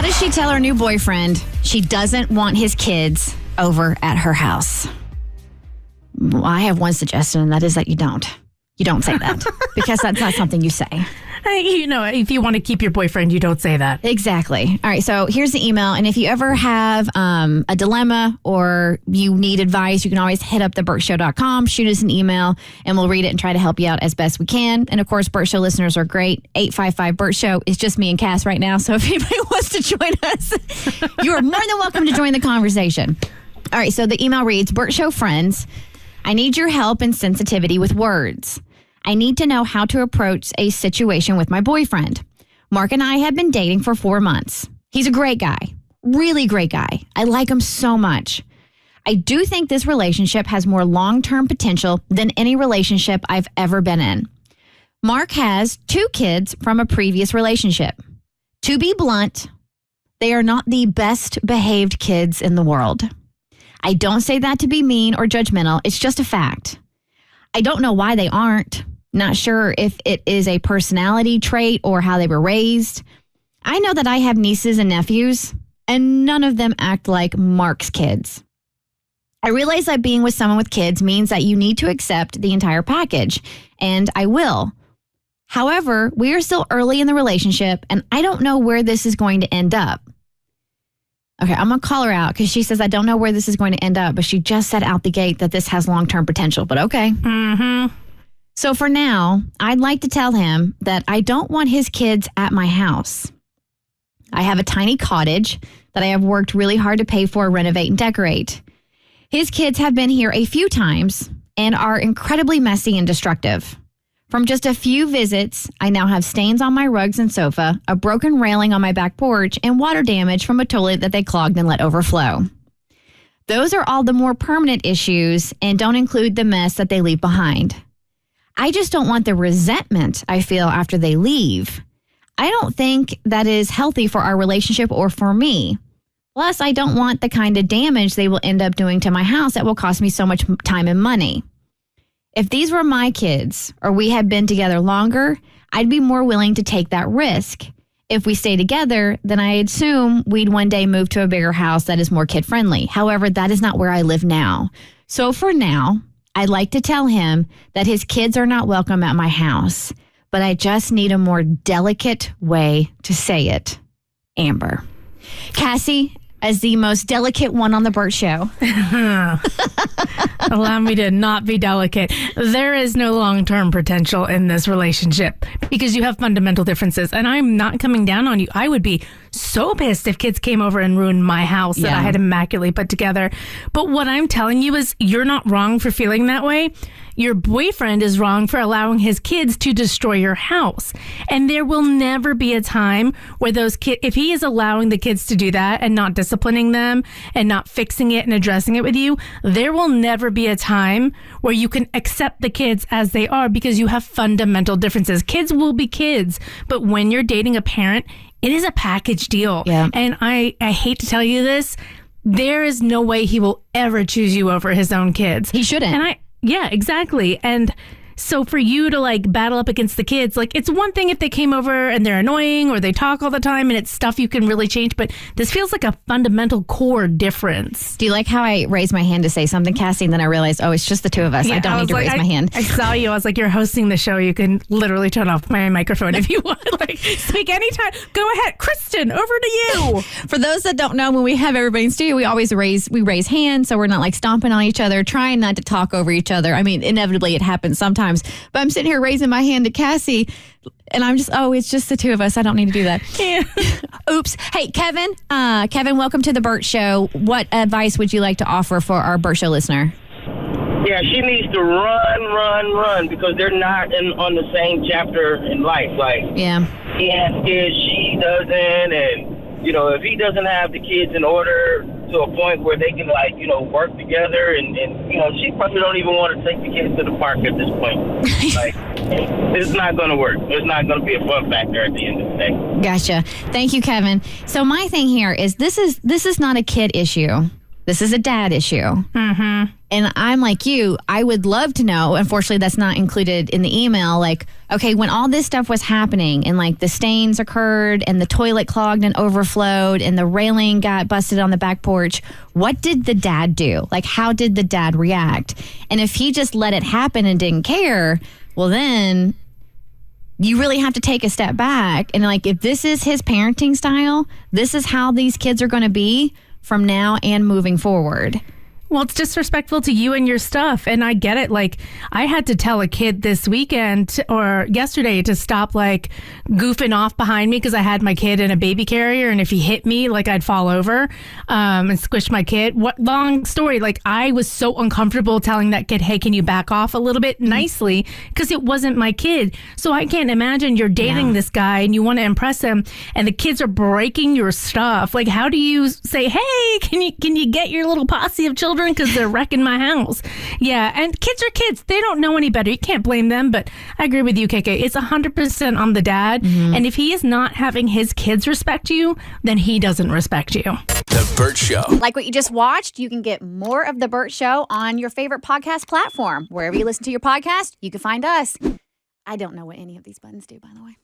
does she tell her new boyfriend she doesn't want his kids over at her house? Well, I have one suggestion, and that is that you don't. You don't say that because that's not something you say. You know, if you want to keep your boyfriend, you don't say that. Exactly. All right. So here's the email. And if you ever have a dilemma or you need advice, you can always hit up thebertshow.com, shoot us an email, and we'll read it and try to help you out as best we can. And of course, Bert Show listeners are great. 855 Bert Show is just me and Cass right now. So if anybody wants to join us, you are more than welcome to join the conversation. All right. So the email reads, Bert Show friends, I need your help and sensitivity with words. I need to know how to approach a situation with my boyfriend. Mark and I have been dating for 4 months. He's a great guy, really great guy. I like him so much. I do think this relationship has more long-term potential than any relationship I've ever been in. Mark has 2 kids from a previous relationship. To be blunt, they are not the best behaved kids in the world. I don't say that to be mean or judgmental. It's just a fact. I don't know why they aren't. Not sure if it is a personality trait or how they were raised. I know that I have nieces and nephews, and none of them act like Mark's kids. I realize that being with someone with kids means that you need to accept the entire package, and I will. However, we are still early in the relationship, and I don't know where this is going to end up. Okay, I'm going to call her out because she says, I don't know where this is going to end up, but she just said out the gate that this has long-term potential, but okay. Mm-hmm. So for now, I'd like to tell him that I don't want his kids at my house. I have a tiny cottage that I have worked really hard to pay for, renovate, and decorate. His kids have been here a few times and are incredibly messy and destructive. From just a few visits, I now have stains on my rugs and sofa, a broken railing on my back porch, and water damage from a toilet that they clogged and let overflow. Those are all the more permanent issues and don't include the mess that they leave behind. I just don't want the resentment I feel after they leave. I don't think that is healthy for our relationship or for me. Plus, I don't want the kind of damage they will end up doing to my house that will cost me so much time and money. If these were my kids or we had been together longer, I'd be more willing to take that risk. If we stay together, then I assume we'd one day move to a bigger house that is more kid-friendly. However, that is not where I live now. So for now, I'd like to tell him that his kids are not welcome at my house, but I just need a more delicate way to say it. Amber. Cassie, as the most delicate one on the Bert Show. Allow me to not be delicate. There is no long-term potential in this relationship because you have fundamental differences. And I'm not coming down on you. I would be so pissed if kids came over and ruined my house that I had immaculately put together. But what I'm telling you is you're not wrong for feeling that way. Your boyfriend is wrong for allowing his kids to destroy your house. And there will never be a time where those kids, if he is allowing the kids to do that and not disciplining them and not fixing it and addressing it with you, there will never be a time where you can accept the kids as they are because you have fundamental differences. Kids will be kids, but when you're dating a parent, it is a package deal. Yeah. And I hate to tell you this, there is no way he will ever choose you over his own kids. He shouldn't. Yeah, exactly. And so for you to like battle up against the kids, like it's one thing if they came over and they're annoying or they talk all the time and it's stuff you can really change, but this feels like a fundamental core difference. Do you like how I raised my hand to say something, Cassie, and then I realized, oh, it's just the two of us. Yeah, I don't need to raise my hand. I saw you. I was like, you're hosting the show. You can literally turn off my microphone if you want. Like, speak anytime. Go ahead. Kristen, over to you. For those that don't know, when we have everybody in studio, we always raise hands so we're not like stomping on each other, trying not to talk over each other. I mean, inevitably it happens sometimes, but I'm sitting here raising my hand to Cassie and I'm just, oh, it's just the two of us. I don't need to do that. Yeah. Oops. Hey, Kevin, welcome to the Bert Show. What advice would you like to offer for our Bert Show listener? Yeah, she needs to run because they're not on the same chapter in life. Like, yeah, he has kids, she doesn't, and, you know, if he doesn't have the kids in order to a point where they can, like, you know, work together and you know, she probably don't even want to take the kids to the park at this point. Like, it's not going to work. It's not going to be a fun factor at the end of the day. Gotcha. Thank you, Kevin. So my thing here is this is not a kid issue. This is a dad issue. Mm-hmm. And I'm like you, I would love to know. Unfortunately, that's not included in the email. Like, okay, when all this stuff was happening and like the stains occurred and the toilet clogged and overflowed and the railing got busted on the back porch, what did the dad do? Like, how did the dad react? And if he just let it happen and didn't care, well, then you really have to take a step back. And like, if this is his parenting style, this is how these kids are going to be from now and moving forward. Well, it's disrespectful to you and your stuff. And I get it. Like, I had to tell a kid this weekend or yesterday to stop like goofing off behind me because I had my kid in a baby carrier. And if he hit me, like I'd fall over and squish my kid. What long story. Like, I was so uncomfortable telling that kid, hey, can you back off a little bit nicely? Because it wasn't my kid. So I can't imagine you're dating this guy and you want to impress him and the kids are breaking your stuff. Like, how do you say, hey, can you get your little posse of children? Because they're wrecking my house. Yeah, and kids are kids. They don't know any better. You can't blame them, but I agree with you, KK. It's 100% on the dad. And if he is not having his kids respect you, then he doesn't respect you. The Bert Show. Like what you just watched, you can get more of The Bert Show on your favorite podcast platform. Wherever you listen to your podcast, you can find us. I don't know what any of these buttons do, by the way.